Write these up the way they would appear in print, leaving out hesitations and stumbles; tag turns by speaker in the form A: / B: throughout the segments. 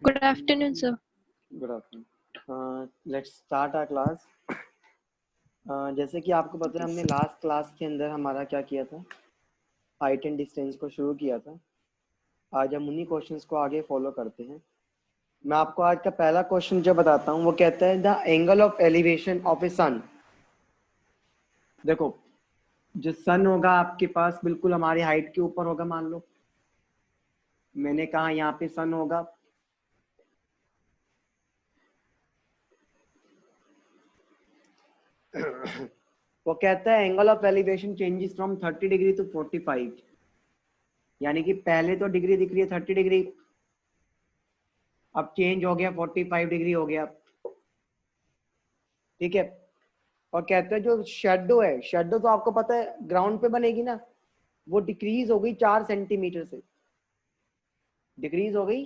A: Good afternoon, sir.
B: Good afternoon. Let's start our class. जैसे कि आपको पता है हमने लास्ट क्लास के अंदर हमारा क्या किया था, हाइट एंड डिस्टेंस को शुरू किया था। आज हम उन्हीं क्वेश्चंस को आगे फॉलो करते हैं। मैं आपको आज का पहला क्वेश्चन जो बताता हूँ वो कहता है the angle of elevation of a sun. देखो, जो सन होगा आपके पास बिल्कुल हमारी हाइट के ऊपर होगा। मान लो मैंने कहा यहाँ पे सन होगा, वो कहता है angle of elevation changes from 30 degree to 45, यानी कि पहले तो डिग्री दिख रही है 30 डिग्री, अब चेंज हो गया 45 डिग्री हो गया। ठीक है। और कहते हैं जो शेडो है, शेडो तो आपको पता है ग्राउंड पे बनेगी ना, वो डिक्रीज हो गई 4 सेंटीमीटर से, डिक्रीज हो गई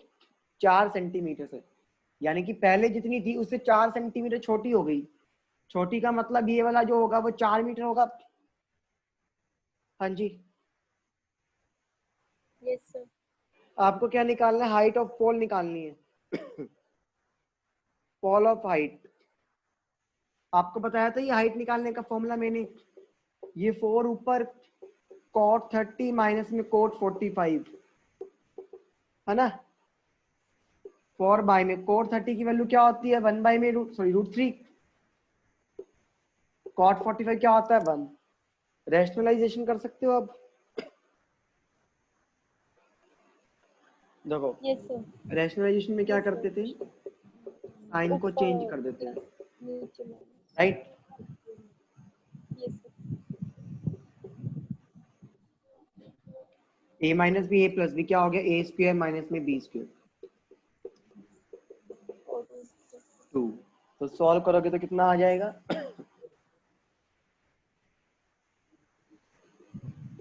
B: 4 सेंटीमीटर से, यानी कि पहले जितनी थी उससे 4 सेंटीमीटर छोटी हो गई। छोटी का मतलब ये वाला जो होगा वो 4 मीटर होगा। हाँ जी।
A: Yes, sir.
B: आपको क्या निकालना है? हाइट ऑफ पोल निकालनी है। पोल ऑफ हाइट आपको बताया था, ये हाइट निकालने का फॉर्मूला मैंने, ये 4 ऊपर cot 30 माइनस में cot 45 है ना। 4 बाई में cot 30 की वैल्यू क्या होती है? 1 बाई में √3। cot 45 क्या होता है? 1। रेशनलाइजेशन कर सकते हो अब। देखो,
A: Yes, sir.
B: रेशनलाइजेशन में क्या
A: Yes, sir.
B: करते थे? साइन को चेंज कर देते हैं,
A: नीचे minus.
B: Right.
A: Yes, sir.
B: a minus B A plus B क्या हो गया? ए स्क्वायर माइनस में बी स्क्वायर 2। तो सॉल्व करोगे तो कितना आ जाएगा?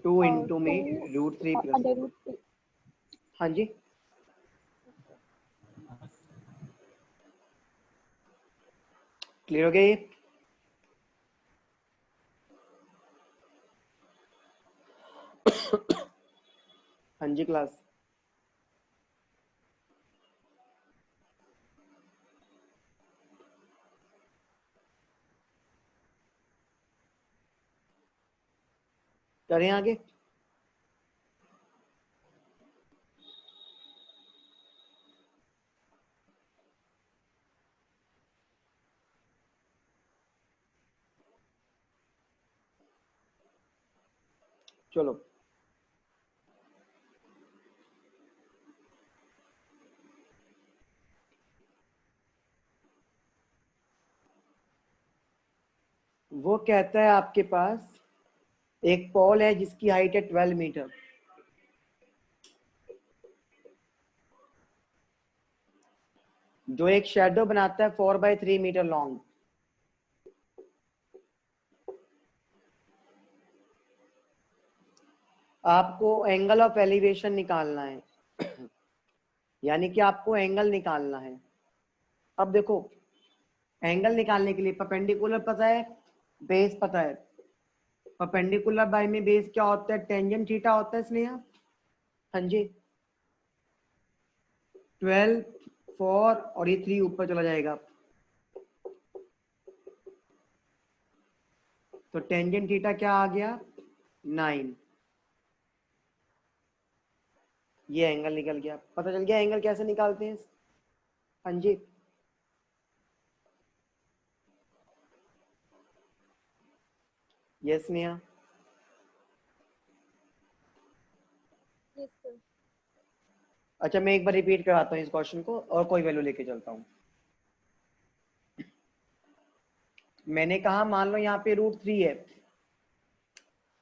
B: 2 इंटू में √3 प्लस।
A: Under root 3.
B: हाँ जी, क्लियर हो गया ये? हाँ जी क्लास। करें आगे। चलो, वो कहता है आपके पास एक पोल है जिसकी हाइट है 12 मीटर, जो एक शेडो बनाता है 4/3 मीटर लॉन्ग। आपको एंगल ऑफ एलिवेशन निकालना है, यानी कि आपको एंगल निकालना है। अब देखो, एंगल निकालने के लिए परपेंडिकुलर पता है, बेस पता है। परपेंडिकुलर बाय में बेस क्या होता है? टेंजेंट थीटा होता है स्नेहा। हाँ जी, 12 4 और ये 3 ऊपर चला जाएगा, तो टेंजेंट थीटा क्या आ गया? 9। ये एंगल निकल गया। पता चल गया एंगल कैसे निकालते हैं? हाँ जी, यस नेहा।
A: Yes, sir.
B: अच्छा, मैं एक बार रिपीट कराता हूँ इस क्वेश्चन को और कोई वैल्यू लेके चलता हूँ। मैंने कहा मान लो यहाँ पे √3 है,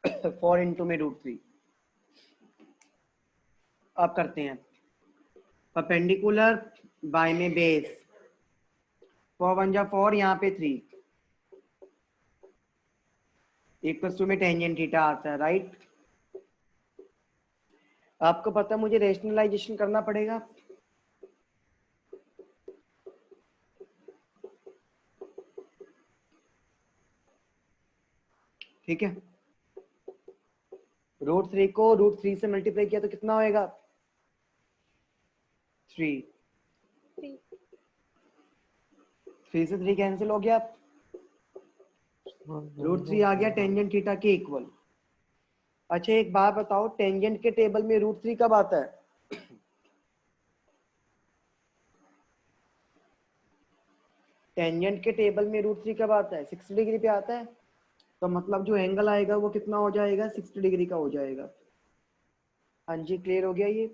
B: 4 इंटू में √3। अब करते हैं परपेंडिकुलर बाय में बेस, 4 1 जा 4, यहाँ पे 3 इक्वल्स टू में टेंजेंट थीटा आता है, राइट। आपको पता है मुझे रेशनलाइजेशन करना पड़ेगा। ठीक है, √3 को √3 से मल्टीप्लाई किया तो कितना होएगा? 3। 3 से 3 कैंसिल हो गया, √3 आ गया टेंजेंट थीटा के इक्वल। अच्छा एक बात बताओ, टेंजेंट के टेबल में √3 कब आता है? टेंजेंट के टेबल में √3 कब आता है? 60 डिग्री पे आता है। तो मतलब जो एंगल आएगा वो कितना हो जाएगा? 60 डिग्री का हो जाएगा। हाँ जी, क्लियर हो गया ये?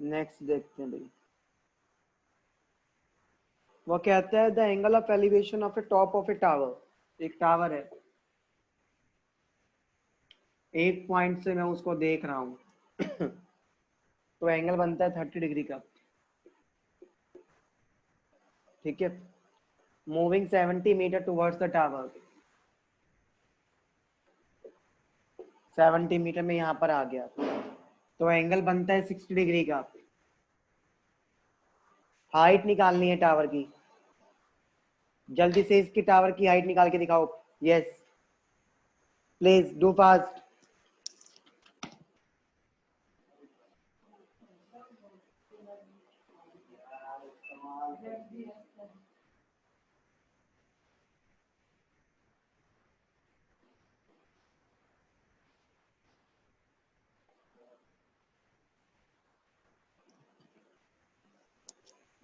B: नेक्स्ट देखते हैं भाई। वो कहता है the angle of elevation of A top of a tower. एक टावर है, एक पॉइंट से मैं उसको देख रहा हूँ तो एंगल बनता है 30 डिग्री का। ठीक है, moving 70 metre towards the tower. 70 metre में यहाँ पर आ गया तो एंगल बनता है 60 डिग्री का। हाइट निकालनी है टावर की, जल्दी से इसकी टावर की हाइट निकाल के दिखाओ। Yes please do fast.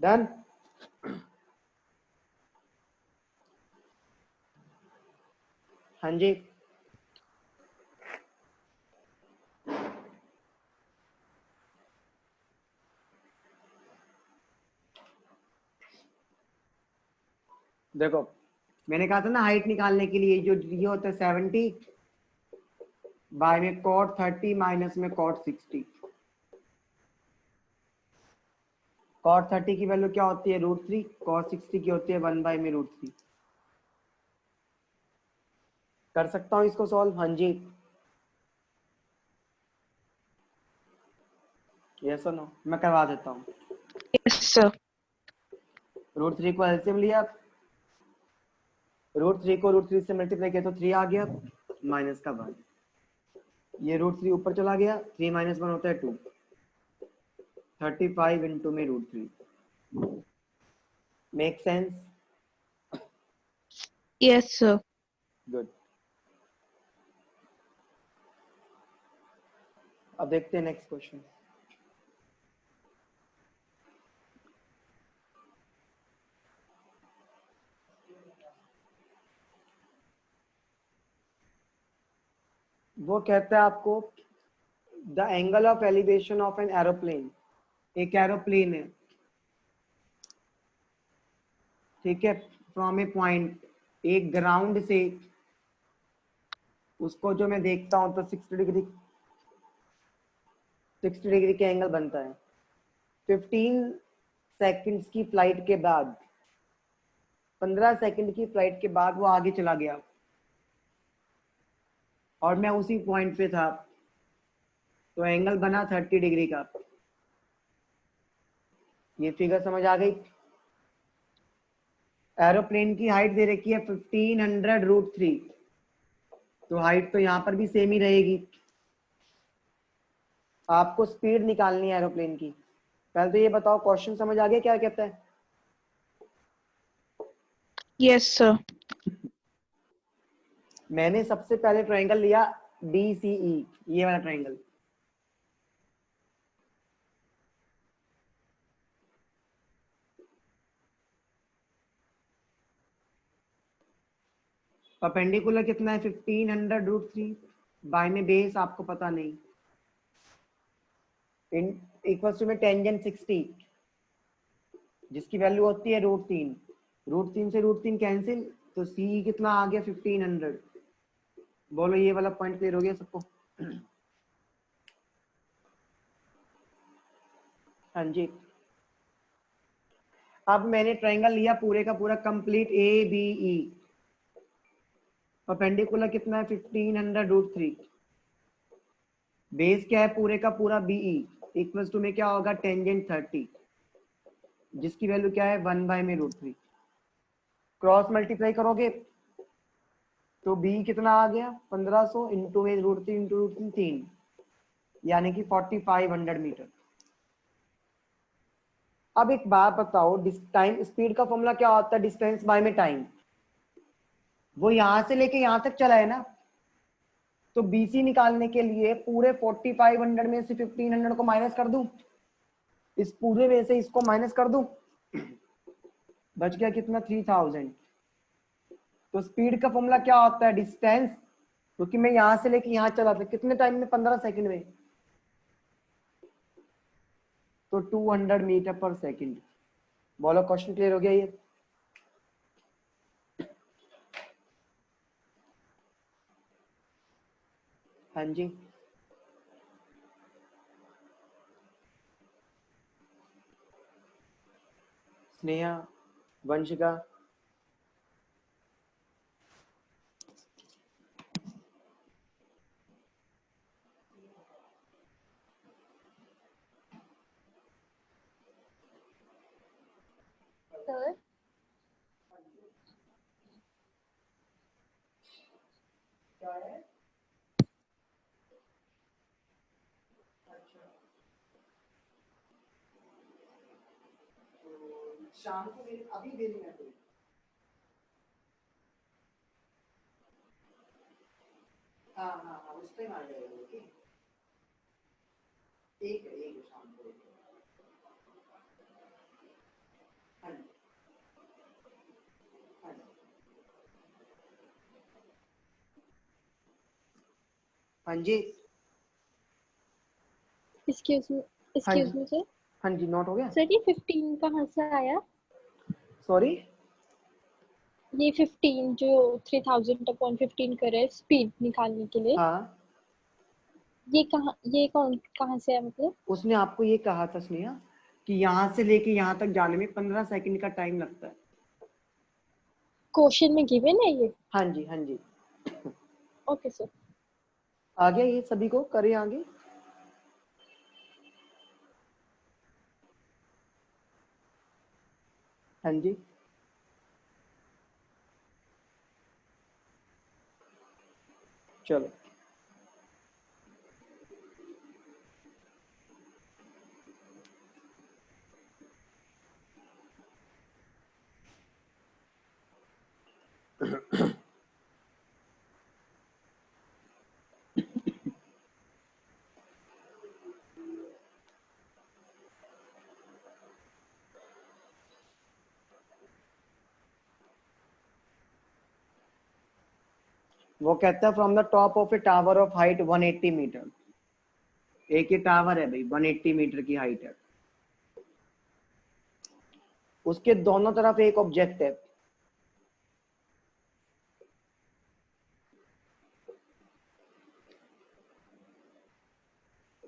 B: Done. हाँ जी, देखो मैंने कहा था ना हाइट निकालने के लिए जो ये होता है 70 बाय में cot 30 माइनस में cot 60। cot 30 की वैल्यू क्या होती है? √3। cot 60 की होती है 1 बाय में √3। कर सकता हूँ इसको सॉल्व? हाँ जी, यस और नो? मैं करवा देता हूँ।
C: Yes, sir.
B: √3 को एलसीएम लिया, √3 को √3 से मल्टीप्लाई किया तो 3 आ गया माइनस का 1। ये √3 ऊपर चला गया, 3 माइनस 1 होता है 2। 35 इंटू में √3। Make sense?
C: Yes, sir.
B: Good. अब देखते हैं नेक्स्ट क्वेश्चन। वो कहता है आपको the angle of elevation of an aeroplane. एक एरोप्लेन है, ठीक है, फ्रॉम ए पॉइंट, एक ग्राउंड से उसको जो मैं देखता हूं तो 60 डिग्री के एंगल बनता है। 15 सेकंड्स की फ्लाइट के बाद, 15 सेकंड की फ्लाइट के बाद वो आगे चला गया और मैं उसी पॉइंट पे था, तो एंगल बना 30 डिग्री का। ये फिगर समझ आ गई? एरोप्लेन की हाइट दे रखी है 1500 √3, तो हाइट तो यहाँ पर भी सेम ही रहेगी। आपको स्पीड निकालनी है एरोप्लेन की। पहले तो ये बताओ क्वेश्चन समझ आ गया क्या कहता है?
C: Yes, sir.
B: मैंने सबसे पहले ट्रायंगल लिया DCE, ये वाला ट्रायंगल। परपेंडिकुलर कितना है? 1500 √3 बाय में बेस आपको पता नहीं, इन इक्वल्स टू में टेंजेंट 60 जिसकी वैल्यू होती है √3। √3 से √3 कैंसिल, तो सी कितना आ गया? 1500। बोलो ये वाला पॉइंट क्लियर हो गया सबको? हाँ जी। अब मैंने ट्रायंगल लिया पूरे का पूरा कंप्लीट ABE। परपेंडिकुलर कितना है? 1500 √3। बेस क्या है पूरे का पूरा BE, इक्वल्स टू में क्या होगा, टेंजेंट 30, जिसकी वैल्यू क्या है 1/√3। क्रॉस मल्टीप्लाई करोगे तो बी कितना आ गया 1500 इंटू में √3 इंटू √3 3, यानी कि 4500 मीटर। अब एक बात बताओ, टाइम स्पीड का फॉर्मूला क्या होता है, डिस्टेंस बाय में टाइम। वो यहां से लेके यहां तक चला है ना, तो बीसी निकालने के लिए पूरे 4500 में से 1500 को माइनस कर दूं, इस पूरे में से इसको माइनस कर दूं, बच गया कितना 3000। तो स्पीड का फॉर्मूला क्या होता है, डिस्टेंस, क्योंकि मैं यहां से लेके यहां चला था कितने टाइम में, 15 सेकंड में, तो 200 मीटर पर सेकंड। बोलो क्वेश्चन क्लियर हो गया ये। हाँ जी, स्नेहा, वंशिका,
A: सर
B: क्या है? शाम को अभी देनी है कोई? हाँ हाँ हाँ, उस टाइम आ जाएगा। ओके, एक है शाम को एक है। हाँ जी, हाँ जी, हाँ जी,
A: एक्सक्यूज मी,
B: हाँ
A: एक्सक्यूज
B: जी,
A: मी सर।
B: हाँ जी, नोट हो गया।
A: सर ये 15 कहाँ से आया?
B: सॉरी,
A: ये 15 जो 3000/15 करे स्पीड निकालने के लिए,
B: हाँ,
A: ये कौन कहाँ से है मतलब?
B: उसने आपको ये कहा था स्नेहा कि यहाँ से लेके यहाँ तक जाने में 15 सेकंड का टाइम लगता है।
A: क्वेश्चन में गिवन है ये?
B: हाँ जी, हाँ जी,
A: ओके सर।
B: आ गया ये, सभी को करें आगे। हाँ जी, चलो। वो कहता है from the top of a tower of height 180 metre. एक ही टावर है भाई, 180 मीटर की हाइट है, उसके दोनों तरफ एक ऑब्जेक्ट है।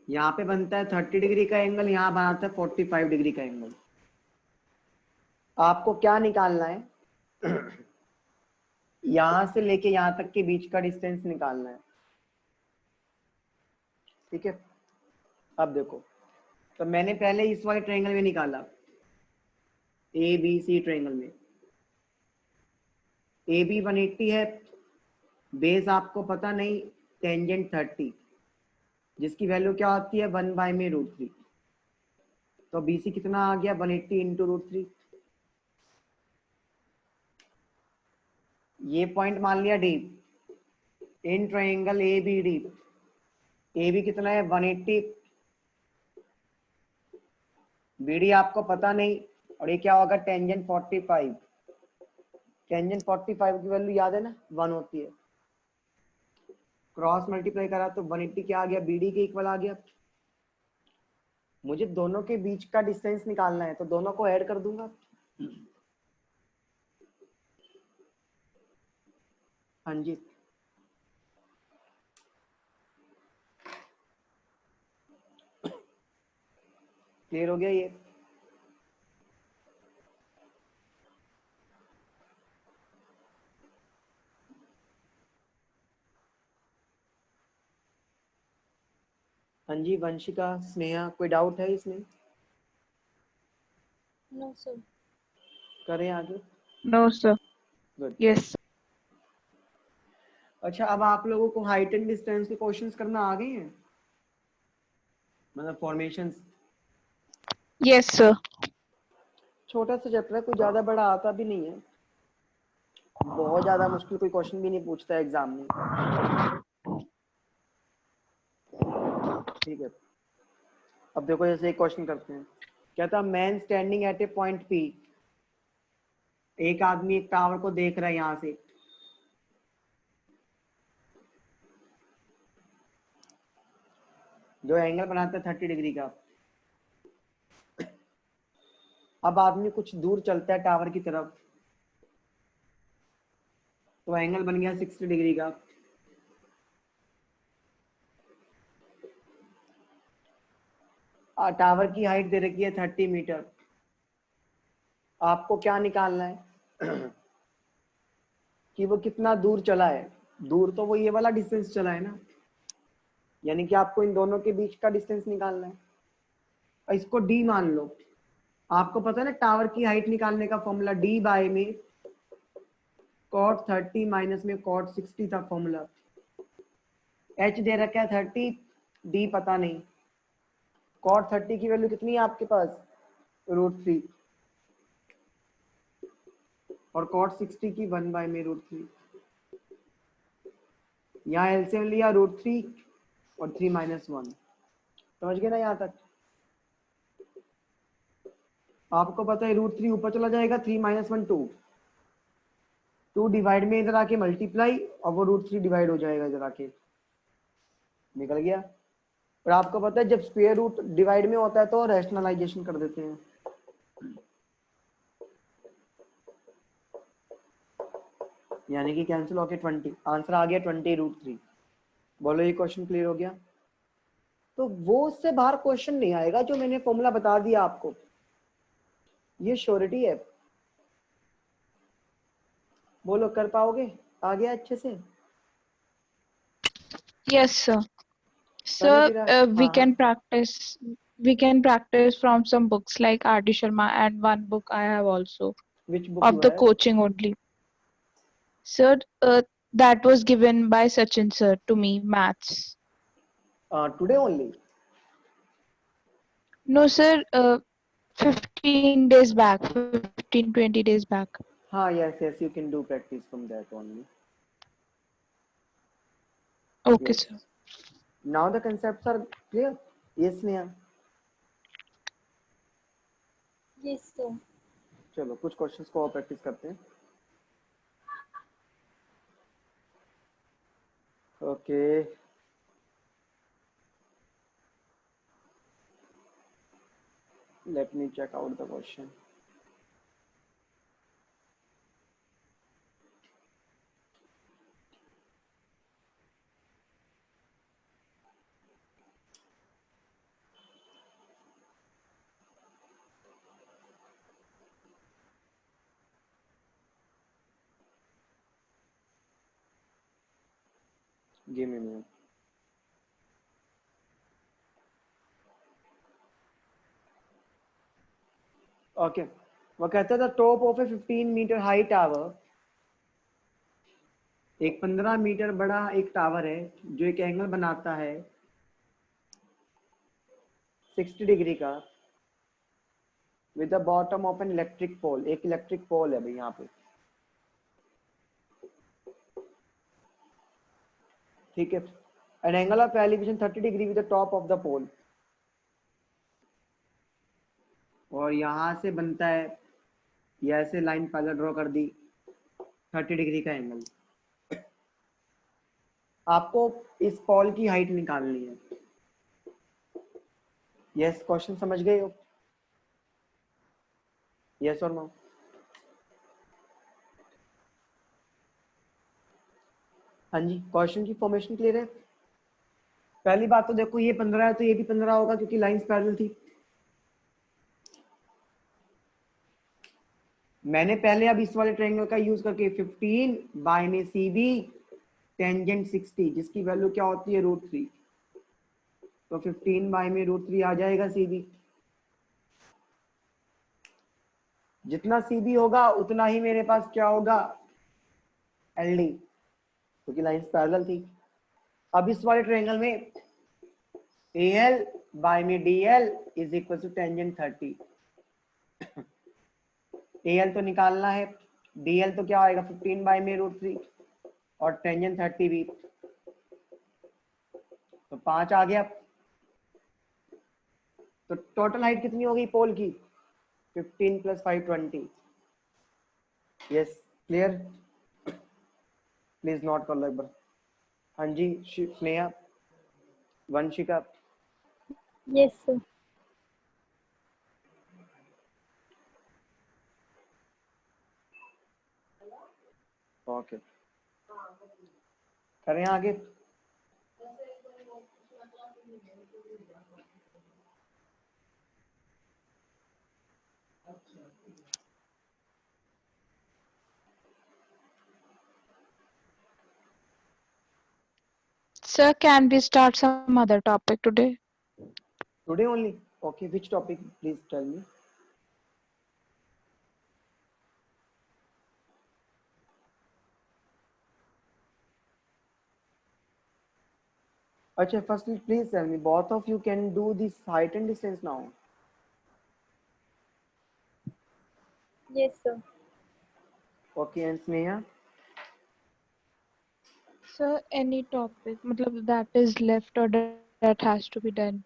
B: यहाँ पे बनता है 30 डिग्री का एंगल, यहाँ बनाता है 45 डिग्री का एंगल। आपको क्या निकालना है यहां से लेके यहां तक के बीच का डिस्टेंस निकालना है, ठीक है। अब देखो, तो मैंने पहले इस वाले ट्रायंगल में निकाला, ए बी सी ट्रायंगल में ए बी 180 है, बेस आपको पता नहीं, टेंजेंट 30, जिसकी वैल्यू क्या होती है 1/√3। तो बी सी कितना आ गया 180 इंटू √3। ये पॉइंट मान लिया D in triangle A B D. A B कितना है 180, बी डी आपको पता नहीं, और ये क्या होगा टेंजेंट 45। टेंजेंट 45 की वैल्यू याद है ना, 1 होती है। क्रॉस मल्टीप्लाई करा तो 180 क्या आ गया, बी डी के इक्वल आ गया। मुझे दोनों के बीच का डिस्टेंस निकालना है, तो दोनों को ऐड कर दूंगा। हाँ जी, क्लियर हो गया ये। हाँ हाँ जी वंशिका, स्नेहा, कोई डाउट है इसमें?
A: No sir.
B: करें आगे?
C: No, sir.
B: Good.
C: Yes, sir.
B: अच्छा, अब आप लोगों को हाइट एंड डिस्टेंस के क्वेश्चंस करना आ गए हैं, मतलब फॉर्मेशंस?
C: Yes, sir.
B: छोटा सा चैप्टर है, कोई ज्यादा बड़ा आता भी नहीं है, बहुत ज्यादा मुश्किल कोई क्वेश्चन भी नहीं पूछता है एग्जाम में। ठीक है, अब देखो जैसे एक क्वेश्चन करते हैं, कहता man standing at A point P, एक आदमी एक टावर को देख रहा है यहाँ से, जो एंगल बनाता है 30 डिग्री का। अब आदमी कुछ दूर चलता है टावर की तरफ, तो एंगल बन गया 60 डिग्री का। टावर की हाइट दे रखी है 30 मीटर। आपको क्या निकालना है कि वो कितना दूर चला है। दूर तो वो ये वाला डिस्टेंस चला है ना, यानी कि आपको इन दोनों के बीच का डिस्टेंस निकालना है। इसको डी मान लो। आपको पता है ना टावर की हाइट निकालने का फॉर्मूला, डी बाय में cot 30 माइनस में cot 60 था फॉर्मूला। एच दे रखा है 30, डी पता नहीं। cot 30 की वैल्यू कितनी है आपके पास, √3, और cot 60 की 1 बाय में √3। यहाँ एलसीएम लिया √3 और 3 माइनस 1। समझ गए ना यहाँ तक? आपको पता है √3 ऊपर चला जाएगा, 3 माइनस 1 2 डिवाइड में इधर आके मल्टीप्लाई, और वो √3 डिवाइड हो जाएगा इधर आके, निकल गया। और आपको पता है जब स्क्वायर रूट डिवाइड में होता है तो रैशनलाइजेशन कर देते हैं, यानी कि कैंसिल होके 20, आंसर आ गया 20√3। बोलो ये क्वेश्चन क्लियर हो गया? तो वो उससे बाहर क्वेश्चन नहीं आएगा जो मैंने फॉर्मूला बता दिया आपको, ये श्योरिटी है। बोलो कर पाओगे? आ गया अच्छे से?
C: Yes, sir.
B: करें
C: Sir,
B: फिर?
C: we
B: हाँ हाँ,
C: can practice. We can practice from some books like R.D. Sharma, and one book I have also
B: which book
C: of
B: you
C: the
B: have?
C: coaching only. Sir, that was given by Sachin sir to me, maths.
B: Today only?
C: No, sir. 15 days back, 15, 20 days back.
B: हाँ, yes yes, you can do practice from that only.
C: Okay,
B: yes,
C: sir.
B: Now the concepts are clear? Yes Neha?
A: Yes sir.
B: चलो कुछ questions को और practice करते हैं। Okay, let me check out the question. Give me a minute. Okay, वो कहता था top of a 15 metre high tower, एक 15 मीटर बड़ा एक टावर है जो एक एंगल बनाता है 60 डिग्री का, with the bottom of an electric pole. एक इलेक्ट्रिक पोल है भाई यहाँ पे, ठीक है। An angle of elevation 30 degree with the top of the pole, और यहाँ से बनता है, ये ऐसे लाइन पहले ड्रॉ कर दी 30 डिग्री का एंगल। आपको इस पोल की हाइट निकालनी है। यस, क्वेश्चन समझ गए हो? यस और नो? हाँ जी, क्वेश्चन की फॉर्मेशन क्लियर है? पहली बात तो देखो, ये 15 है तो ये भी 15 होगा क्योंकि लाइंस पैरेलल थी। मैंने पहले अब इस वाले ट्रायंगल का यूज करके 15 बाय में सी बी टेंजेंट 60, जिसकी वैल्यू क्या होती है √3, तो 15 बाई में √3 आ जाएगा सीबी। जितना सीबी होगा उतना ही मेरे पास क्या होगा, एलडी, क्योंकि लाइंस पैरेलल थी। अब इस वाले ट्रायंगल में एल बाई में DL is equal to tangent 30। L तो निकालना है, डीएल तो क्या आएगा 15 बाई में √3 और टेंजेंट 30 भी, तो 5 आ गया। तो टोटल हाइट कितनी होगी पोल की, 15 + 5 20। यस क्लियर, प्लीज नोट कर लो एक बार। हाँ जी Sneha, Vanshika.
A: Yes, sir.
B: Okay करें आगे।
C: Sir, can we start some other topic today?
B: Today only, okay which topic please tell me. अच्छा firstly please tell me, both of you can do this height and distance now?
A: Yes, sir.
B: Okay, and Sneha?
C: Sir, any topic, मतलब that is left or that has to be done.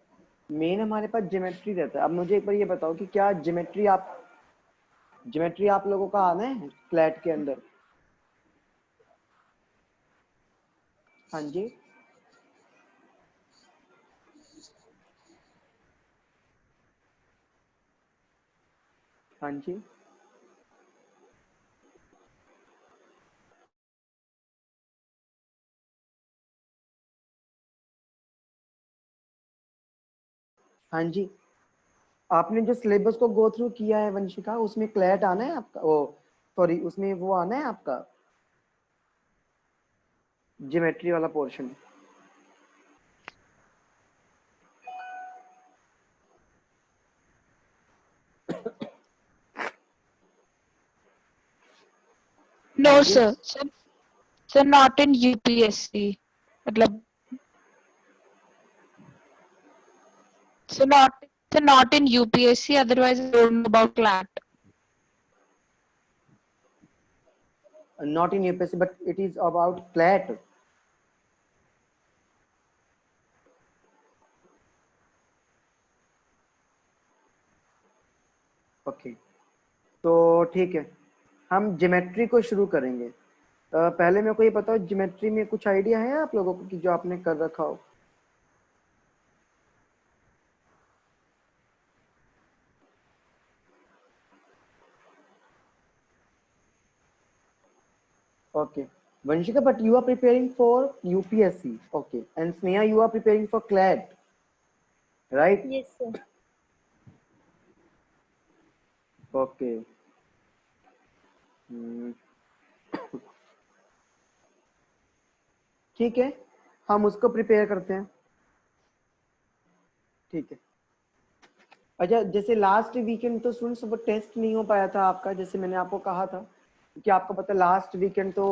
B: Main हमारे पास geometry रहता है। अब मुझे एक बार ये बताओ कि क्या ज्योमेट्री आप लोगों का आना है फ्लैट के अंदर? हाँ जी, हाँ जी, हाँ जी। आपने जो सिलेबस को गो थ्रू किया है वंशिका, उसमें क्लैट आना है आपका, ओ सॉरी, उसमें वो आना है आपका ज्योमेट्री वाला पोर्शन।
C: No,
B: हाँ जी,
C: sir. Sir, not in UPSC. मतलब so not in UPSC. Otherwise, I don't know about CLAT.
B: not in UPSC but it is about CLAT. Okay तो ठीक है, हम ज्योमेट्री को शुरू करेंगे। पहले मेरे को ये बताओ, ज्योमेट्री में कुछ आइडिया है आप लोगों को कि जो आपने कर रखा हो? Okay, Vanshika, but you are preparing for UPSC. Okay, and Sneha, you are preparing for CLAT, right?
A: Yes, sir.
B: Okay. Hmm, ठीक है, हम उसको प्रिपेयर करते हैं। ठीक है। अच्छा, जैसे लास्ट वीकेंड तो स्टूडेंट्स वो टेस्ट नहीं हो पाया था आपका, जैसे मैंने आपको कहा था, क्योंकि आपको पता है लास्ट वीकेंड तो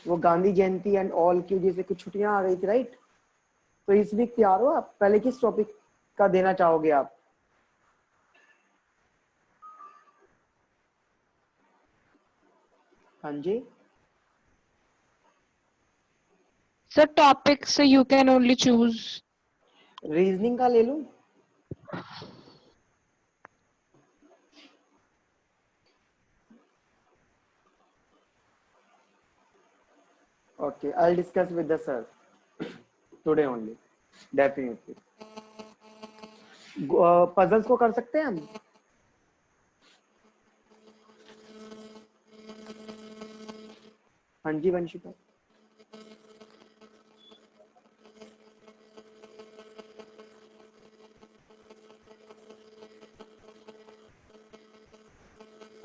B: वो गांधी जयंती एंड ऑल की वजह से कुछ छुट्टियां आ गई थी, राइट? तो इस वीक तैयार हो आप? पहले किस टॉपिक का देना चाहोगे आप? हाँ जी,
C: Sir, topics so you can only choose.
B: Reasoning का ले लूं? Okay, I'll discuss with the sir today only, definitely. Puzzles को कर सकते हैं हम? हाँ जी वंशिका।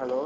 B: हेलो।